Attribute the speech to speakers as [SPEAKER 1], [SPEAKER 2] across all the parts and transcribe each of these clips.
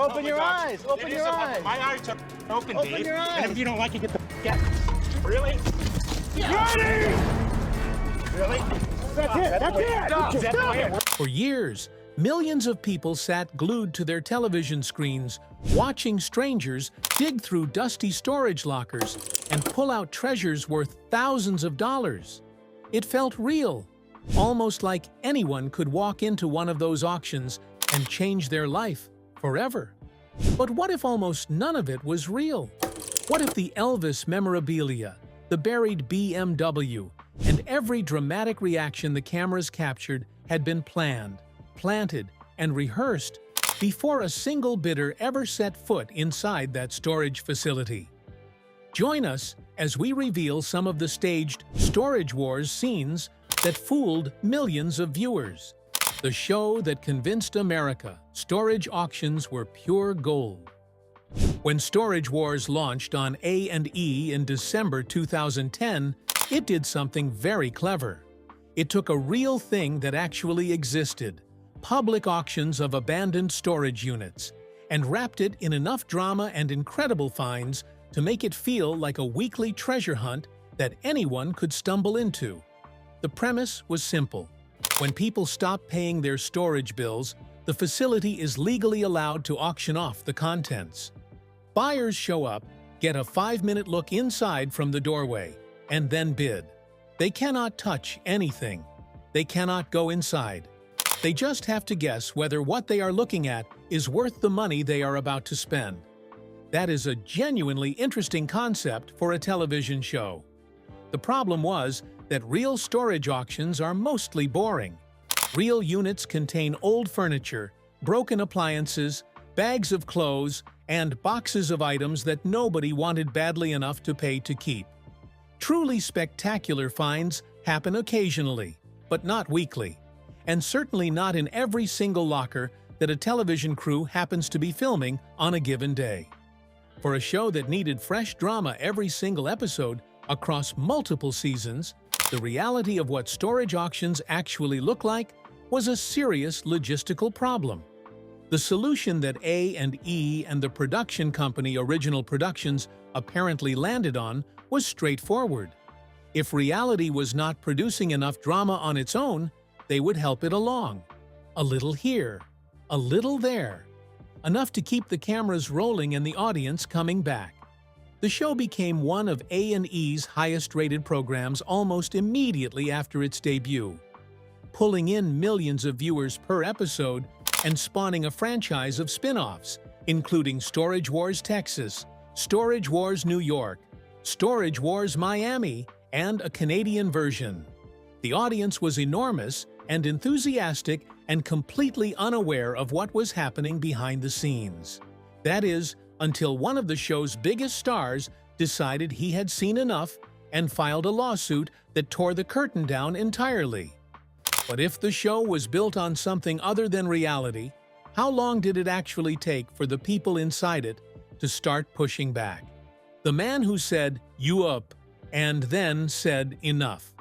[SPEAKER 1] Open your eyes. Open your eyes.
[SPEAKER 2] My eyes are open,
[SPEAKER 1] Open
[SPEAKER 2] Dave.
[SPEAKER 1] your eyes.
[SPEAKER 2] And if you don't like it, get the f*** out. Really?
[SPEAKER 1] Yeah.
[SPEAKER 2] Ready? Really?
[SPEAKER 1] That's it. That's it.
[SPEAKER 2] Is that the way it works?
[SPEAKER 3] For years, millions of people sat glued to their television screens, watching strangers dig through dusty storage lockers and pull out treasures worth thousands of dollars. It felt real, almost like anyone could walk into one of those auctions and change their life forever. But what if almost none of it was real? What if the Elvis memorabilia, the buried BMW, and every dramatic reaction the cameras captured had been planned, planted, and rehearsed before a single bidder ever set foot inside that storage facility? Join us as we reveal some of the staged Storage Wars scenes that fooled millions of viewers. The show that convinced America storage auctions were pure gold. When Storage Wars launched on A&E in December 2010, it did something very clever. It took a real thing that actually existed, public auctions of abandoned storage units, and wrapped it in enough drama and incredible finds to make it feel like a weekly treasure hunt that anyone could stumble into. The premise was simple. When people stop paying their storage bills, the facility is legally allowed to auction off the contents. Buyers show up, get a 5-minute look inside from the doorway, and then bid. They cannot touch anything. They cannot go inside. They just have to guess whether what they are looking at is worth the money they are about to spend. That is a genuinely interesting concept for a television show. The problem was that real storage auctions are mostly boring. Real units contain old furniture, broken appliances, bags of clothes, and boxes of items that nobody wanted badly enough to pay to keep. Truly spectacular finds happen occasionally, but not weekly, and certainly not in every single locker that a television crew happens to be filming on a given day. For a show that needed fresh drama every single episode across multiple seasons, the reality of what storage auctions actually look like was a serious logistical problem. The solution that A&E and the production company Original Productions apparently landed on was straightforward. If reality was not producing enough drama on its own, they would help it along. A little here, a little there, enough to keep the cameras rolling and the audience coming back. The show became one of A&E's highest-rated programs almost immediately after its debut, pulling in millions of viewers per episode and spawning a franchise of spin-offs, including Storage Wars Texas, Storage Wars New York, Storage Wars Miami, and a Canadian version. The audience was enormous and enthusiastic and completely unaware of what was happening behind the scenes. That is, until one of the show's biggest stars decided he had seen enough and filed a lawsuit that tore the curtain down entirely. But if the show was built on something other than reality, how long did it actually take for the people inside it to start pushing back? The man who said, "You up," and then said, "Enough."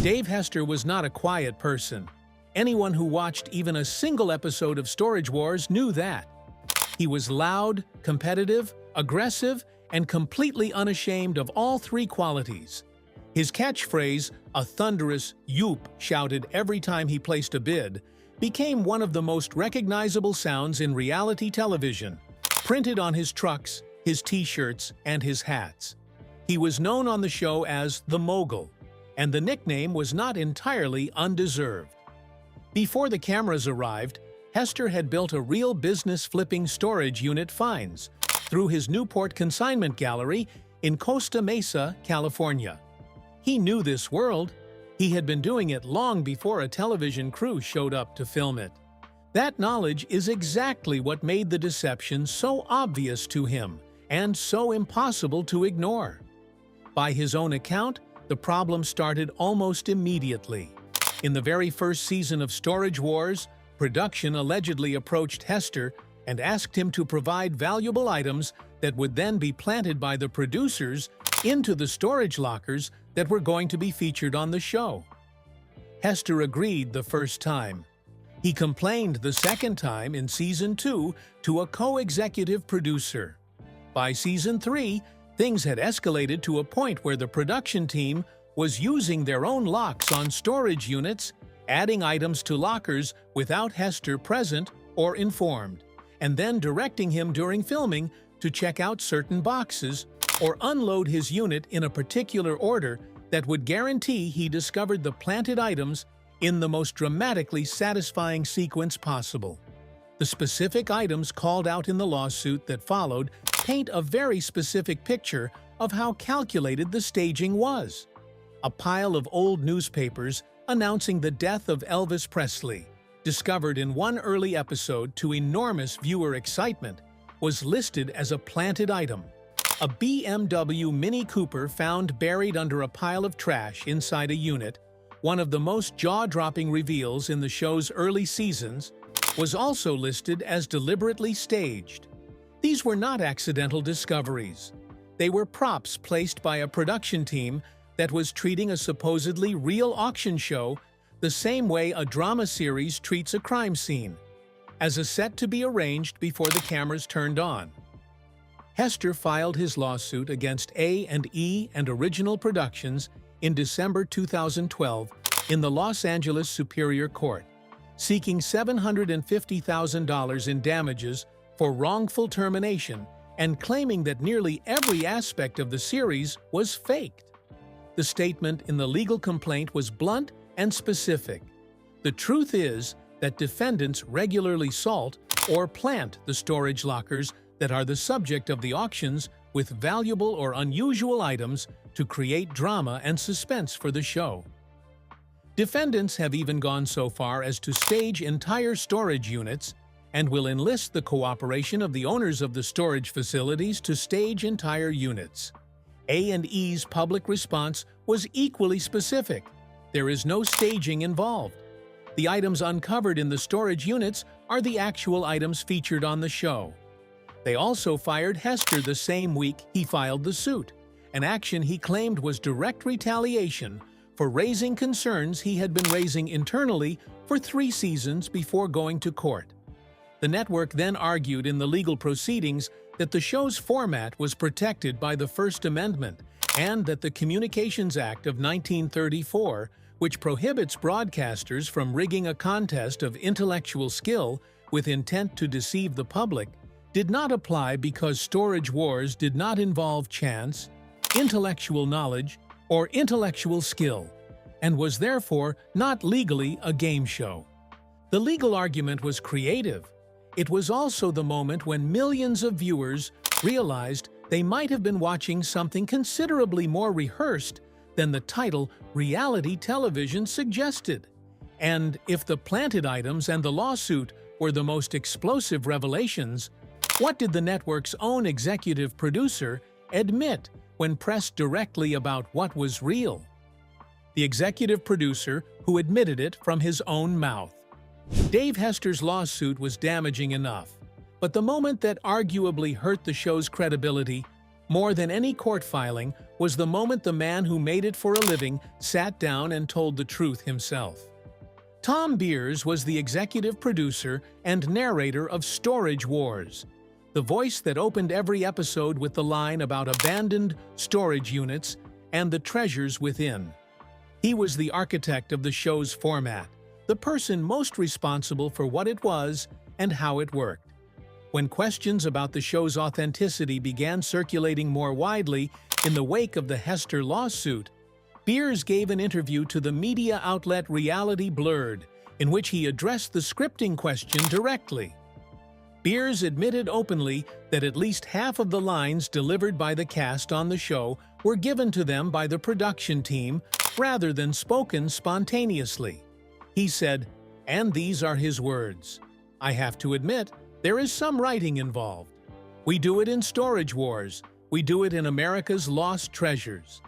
[SPEAKER 3] Dave Hester was not a quiet person. Anyone who watched even a single episode of Storage Wars knew that. He was loud, competitive, aggressive, and completely unashamed of all three qualities. His catchphrase, a thunderous "yoop" shouted every time he placed a bid, became one of the most recognizable sounds in reality television, printed on his trucks, his t-shirts, and his hats. He was known on the show as the Mogul, and the nickname was not entirely undeserved. Before the cameras arrived, Hester had built a real business flipping storage unit finds through his Newport consignment gallery in Costa Mesa, California. He knew this world. He had been doing it long before a television crew showed up to film it. That knowledge is exactly what made the deception so obvious to him and so impossible to ignore. By his own account, the problem started almost immediately. In the very first season of Storage Wars, production allegedly approached Hester and asked him to provide valuable items that would then be planted by the producers into the storage lockers that were going to be featured on the show. Hester agreed the first time. He complained the second time in Season 2 to a co-executive producer. By Season 3, things had escalated to a point where the production team was using their own locks on storage units, adding items to lockers without Hester present or informed, and then directing him during filming to check out certain boxes or unload his unit in a particular order that would guarantee he discovered the planted items in the most dramatically satisfying sequence possible. The specific items called out in the lawsuit that followed paint a very specific picture of how calculated the staging was. A pile of old newspapers announcing the death of Elvis Presley, discovered in one early episode to enormous viewer excitement, was listed as a planted item. A BMW Mini Cooper found buried under a pile of trash inside a unit, one of the most jaw-dropping reveals in the show's early seasons, was also listed as deliberately staged. These were not accidental discoveries. They were props placed by a production team that was treating a supposedly real auction show the same way a drama series treats a crime scene, as a set to be arranged before the cameras turned on. Hester filed his lawsuit against A&E and Original Productions in December 2012 in the Los Angeles Superior Court, seeking $750,000 in damages for wrongful termination and claiming that nearly every aspect of the series was faked. The statement in the legal complaint was blunt and specific. The truth is that defendants regularly salt or plant the storage lockers that are the subject of the auctions with valuable or unusual items to create drama and suspense for the show. Defendants have even gone so far as to stage entire storage units and will enlist the cooperation of the owners of the storage facilities to stage entire units. A&E's public response was equally specific. There is no staging involved. The items uncovered in the storage units are the actual items featured on the show. They also fired Hester the same week he filed the suit, an action he claimed was direct retaliation for raising concerns he had been raising internally for 3 seasons before going to court. The network then argued in the legal proceedings that the show's format was protected by the First Amendment and that the Communications Act of 1934, which prohibits broadcasters from rigging a contest of intellectual skill with intent to deceive the public, did not apply because Storage Wars did not involve chance, intellectual knowledge, or intellectual skill, and was therefore not legally a game show. The legal argument was creative. It was also the moment when millions of viewers realized they might have been watching something considerably more rehearsed than the title reality television suggested. And if the planted items and the lawsuit were the most explosive revelations, what did the network's own executive producer admit when pressed directly about what was real? The executive producer who admitted it from his own mouth. Dave Hester's lawsuit was damaging enough, but the moment that arguably hurt the show's credibility more than any court filing was the moment the man who made it for a living sat down and told the truth himself. Tom Beers was the executive producer and narrator of Storage Wars, the voice that opened every episode with the line about abandoned storage units and the treasures within. He was the architect of the show's format, the person most responsible for what it was and how it worked. When questions about the show's authenticity began circulating more widely in the wake of the Hester lawsuit, Beers gave an interview to the media outlet Reality Blurred, in which he addressed the scripting question directly. Beers admitted openly that at least half of the lines delivered by the cast on the show were given to them by the production team rather than spoken spontaneously. He said, and these are his words, "I have to admit, there is some writing involved. We do it in Storage Wars. We do it in America's Lost Treasures."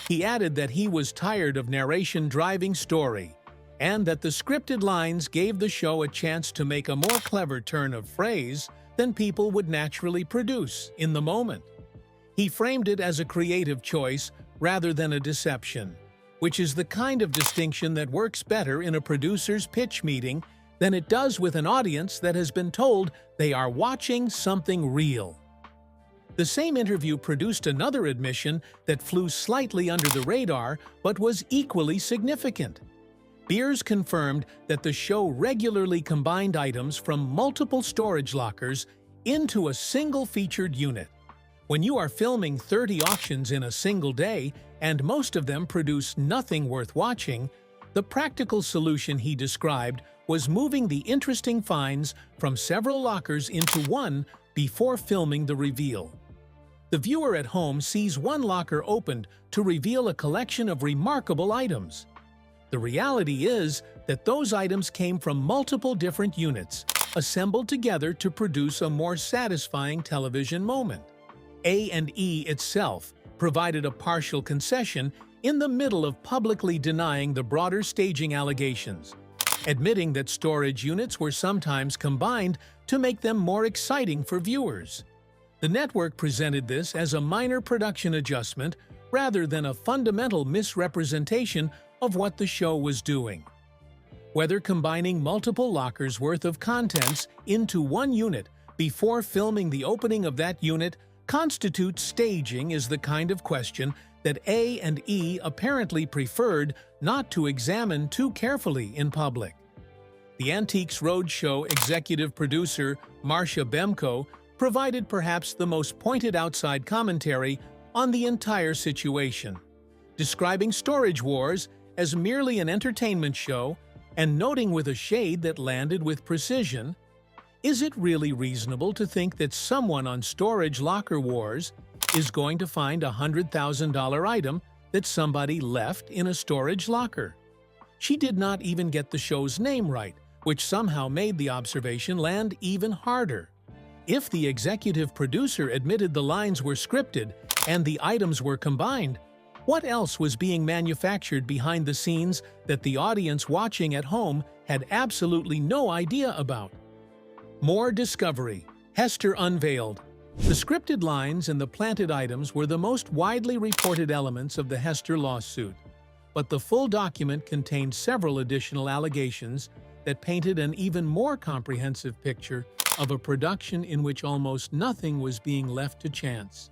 [SPEAKER 3] He added that he was tired of narration driving story, and that the scripted lines gave the show a chance to make a more clever turn of phrase than people would naturally produce in the moment. He framed it as a creative choice rather than a deception, which is the kind of distinction that works better in a producer's pitch meeting than it does with an audience that has been told they are watching something real. The same interview produced another admission that flew slightly under the radar but was equally significant. Beers confirmed that the show regularly combined items from multiple storage lockers into a single featured unit. When you are filming 30 auctions in a single day and most of them produce nothing worth watching, the practical solution he described was moving the interesting finds from several lockers into one before filming the reveal. The viewer at home sees one locker opened to reveal a collection of remarkable items. The reality is that those items came from multiple different units, assembled together to produce a more satisfying television moment. A&E itself provided a partial concession in the middle of publicly denying the broader staging allegations, admitting that storage units were sometimes combined to make them more exciting for viewers. The network presented this as a minor production adjustment rather than a fundamental misrepresentation of what the show was doing. Whether combining multiple lockers worth of contents into one unit before filming the opening of that unit constitutes staging is the kind of question that A&E apparently preferred not to examine too carefully in public. The Antiques Roadshow executive producer Marcia Bemko provided perhaps the most pointed outside commentary on the entire situation, describing Storage Wars as merely an entertainment show and noting with a shade that landed with precision, "Is it really reasonable to think that someone on Storage Locker Wars is going to find a $100,000 item that somebody left in a storage locker?" She did not even get the show's name right, which somehow made the observation land even harder. If the executive producer admitted the lines were scripted and the items were combined, what else was being manufactured behind the scenes that the audience watching at home had absolutely no idea about? More discovery. Hester unveiled. The scripted lines and the planted items were the most widely reported elements of the Hester lawsuit, but the full document contained several additional allegations that painted an even more comprehensive picture of a production in which almost nothing was being left to chance.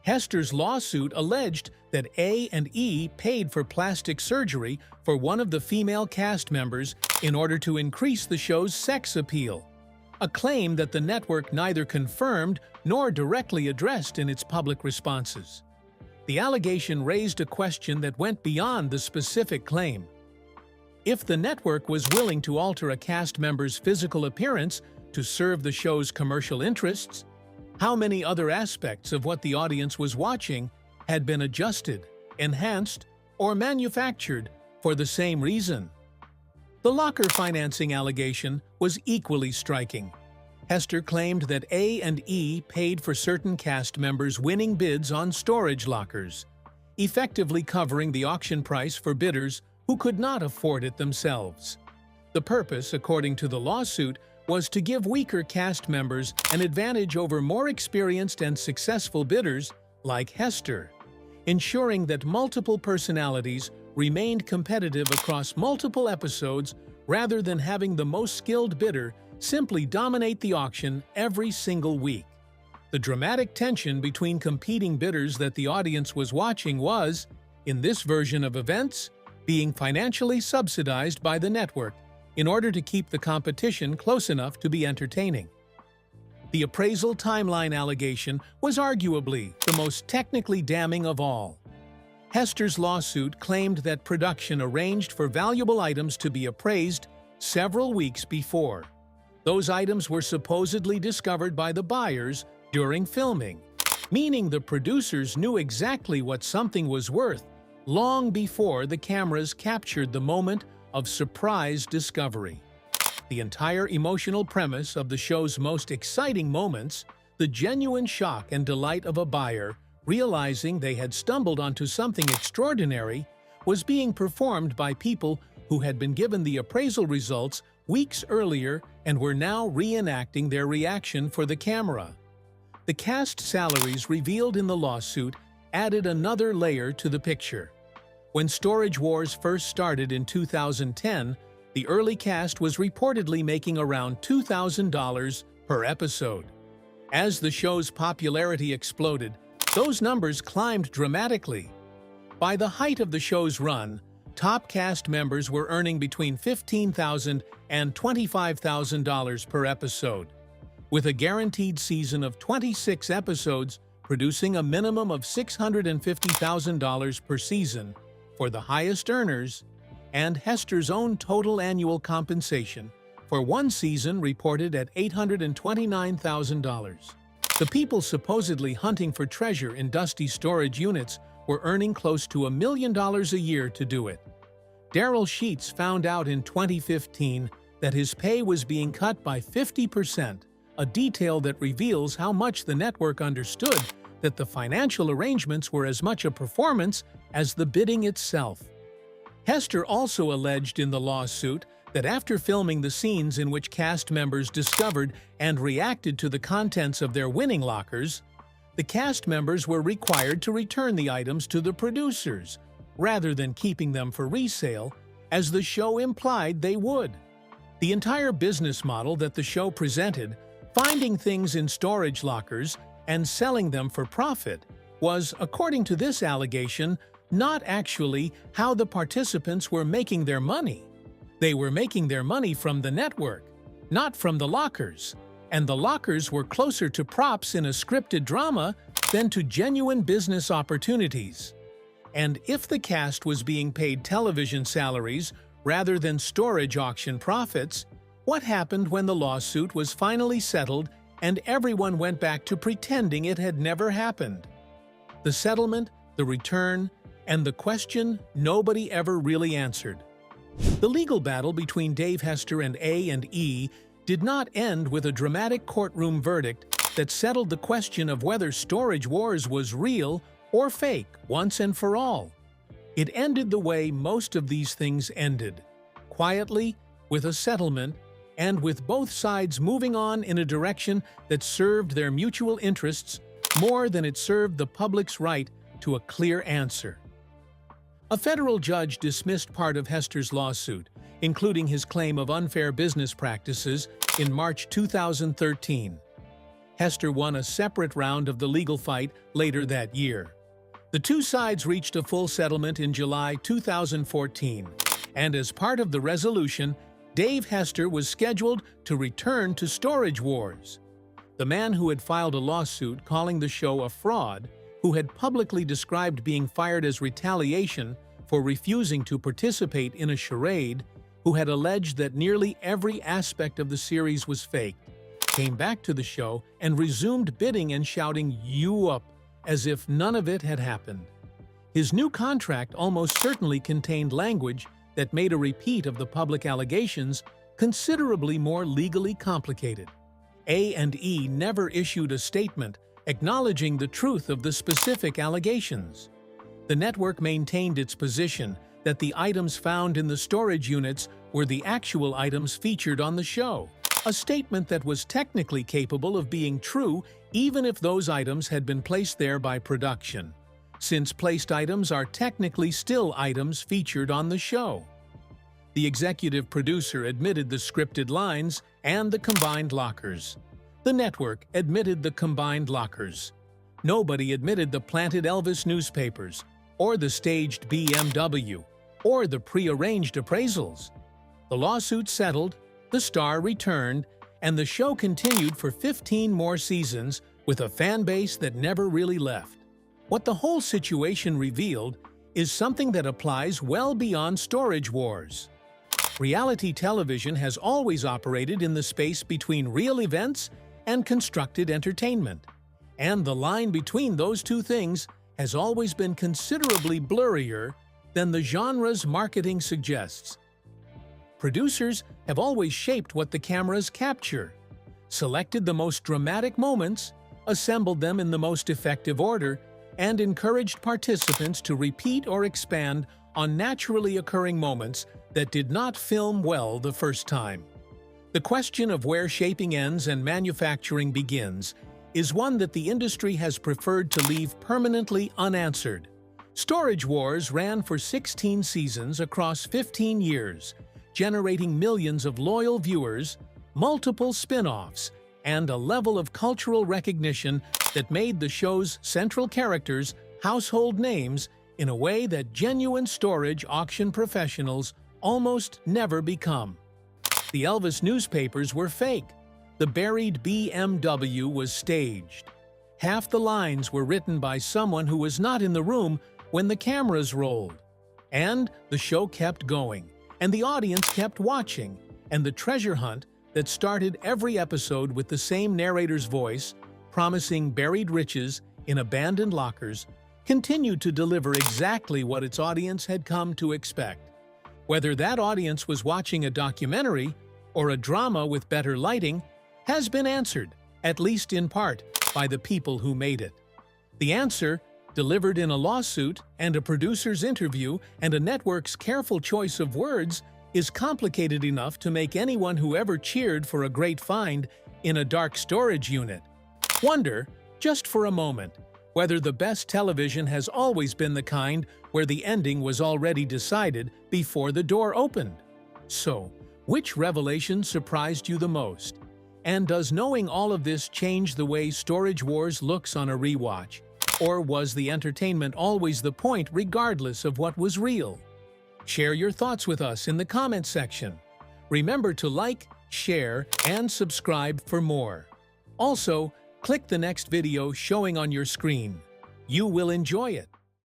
[SPEAKER 3] Hester's lawsuit alleged that A&E paid for plastic surgery for one of the female cast members in order to increase the show's sex appeal, a claim that the network neither confirmed nor directly addressed in its public responses. The allegation raised a question that went beyond the specific claim. If the network was willing to alter a cast member's physical appearance to serve the show's commercial interests, how many other aspects of what the audience was watching had been adjusted, enhanced, or manufactured for the same reason? The locker financing allegation was equally striking. Hester claimed that A&E paid for certain cast members' winning bids on storage lockers, effectively covering the auction price for bidders who could not afford it themselves. The purpose, according to the lawsuit, was to give weaker cast members an advantage over more experienced and successful bidders like Hester, ensuring that multiple personalities remained competitive across multiple episodes rather than having the most skilled bidder simply dominate the auction every single week. The dramatic tension between competing bidders that the audience was watching was, in this version of events, being financially subsidized by the network in order to keep the competition close enough to be entertaining. The appraisal timeline allegation was arguably the most technically damning of all. Hester's lawsuit claimed that production arranged for valuable items to be appraised several weeks before. Those items were supposedly discovered by the buyers during filming, meaning the producers knew exactly what something was worth long before the cameras captured the moment of surprise discovery. The entire emotional premise of the show's most exciting moments, the genuine shock and delight of a buyer realizing they had stumbled onto something extraordinary, was being performed by people who had been given the appraisal results weeks earlier and were now reenacting their reaction for the camera. The cast salaries revealed in the lawsuit added another layer to the picture. When Storage Wars first started in 2010, The early cast was reportedly making around $2,000 per episode. As the show's popularity exploded, those numbers climbed dramatically. By the height of the show's run, top cast members were earning between $15,000 and $25,000 per episode, with a guaranteed season of 26 episodes producing a minimum of $650,000 per season for the highest earners, and Hester's own total annual compensation for one season reported at $829,000. The people supposedly hunting for treasure in dusty storage units were earning close to $1 million a year to do it. Daryl Sheets found out in 2015 that his pay was being cut by 50%, a detail that reveals how much the network understood that the financial arrangements were as much a performance as the bidding itself. Hester also alleged in the lawsuit that after filming the scenes in which cast members discovered and reacted to the contents of their winning lockers, the cast members were required to return the items to the producers, rather than keeping them for resale, as the show implied they would. The entire business model that the show presented, finding things in storage lockers and selling them for profit, was, according to this allegation, not actually how the participants were making their money. They were making their money from the network, not from the lockers, and the lockers were closer to props in a scripted drama than to genuine business opportunities. And if the cast was being paid television salaries rather than storage auction profits, what happened when the lawsuit was finally settled and everyone went back to pretending it had never happened? The settlement, the return, and the question nobody ever really answered. The legal battle between Dave Hester and A&E did not end with a dramatic courtroom verdict that settled the question of whether Storage Wars was real or fake once and for all. It ended the way most of these things ended, quietly, with a settlement, and with both sides moving on in a direction that served their mutual interests more than it served the public's right to a clear answer. A federal judge dismissed part of Hester's lawsuit, including his claim of unfair business practices, in March 2013. Hester won a separate round of the legal fight later that year. The two sides reached a full settlement in July 2014, and as part of the resolution, Dave Hester was scheduled to return to Storage Wars. The man who had filed a lawsuit calling the show a fraud, who had publicly described being fired as retaliation for refusing to participate in a charade, who had alleged that nearly every aspect of the series was faked, came back to the show and resumed bidding and shouting "You up," as if none of it had happened. His new contract almost certainly contained language that made a repeat of the public allegations considerably more legally complicated. A&E never issued a statement acknowledging the truth of the specific allegations. The network maintained its position that the items found in the storage units were the actual items featured on the show, a statement that was technically capable of being true even if those items had been placed there by production, since placed items are technically still items featured on the show. The executive producer admitted the scripted lines and the combined lockers. The network admitted the combined lockers. Nobody admitted the planted Elvis newspapers, or the staged BMW, or the pre-arranged appraisals. The lawsuit settled, the star returned, and the show continued for 15 more seasons with a fan base that never really left. What the whole situation revealed is something that applies well beyond Storage Wars. Reality television has always operated in the space between real events and constructed entertainment, and the line between those two things has always been considerably blurrier than the genre's marketing suggests. Producers have always shaped what the cameras capture, selected the most dramatic moments, assembled them in the most effective order, and encouraged participants to repeat or expand on naturally occurring moments that did not film well the first time. The question of where shaping ends and manufacturing begins is one that the industry has preferred to leave permanently unanswered. Storage Wars ran for 16 seasons across 15 years, generating millions of loyal viewers, multiple spin-offs, and a level of cultural recognition that made the show's central characters household names in a way that genuine storage auction professionals almost never become. The Elvis newspapers were fake. The buried BMW was staged. Half the lines were written by someone who was not in the room when the cameras rolled. And the show kept going, and the audience kept watching, and the treasure hunt that started every episode with the same narrator's voice, promising buried riches in abandoned lockers, continued to deliver exactly what its audience had come to expect. Whether that audience was watching a documentary or a drama with better lighting has been answered, at least in part, by the people who made it. The answer, delivered in a lawsuit and a producer's interview and a network's careful choice of words, is complicated enough to make anyone who ever cheered for a great find in a dark storage unit wonder, just for a moment, whether the best television has always been the kind where the ending was already decided before the door opened. So, which revelation surprised you the most? And does knowing all of this change the way Storage Wars looks on a rewatch? Or was the entertainment always the point regardless of what was real? Share your thoughts with us in the comment section. Remember to like, share, and subscribe for more. Also, click the next video showing on your screen. You will enjoy it.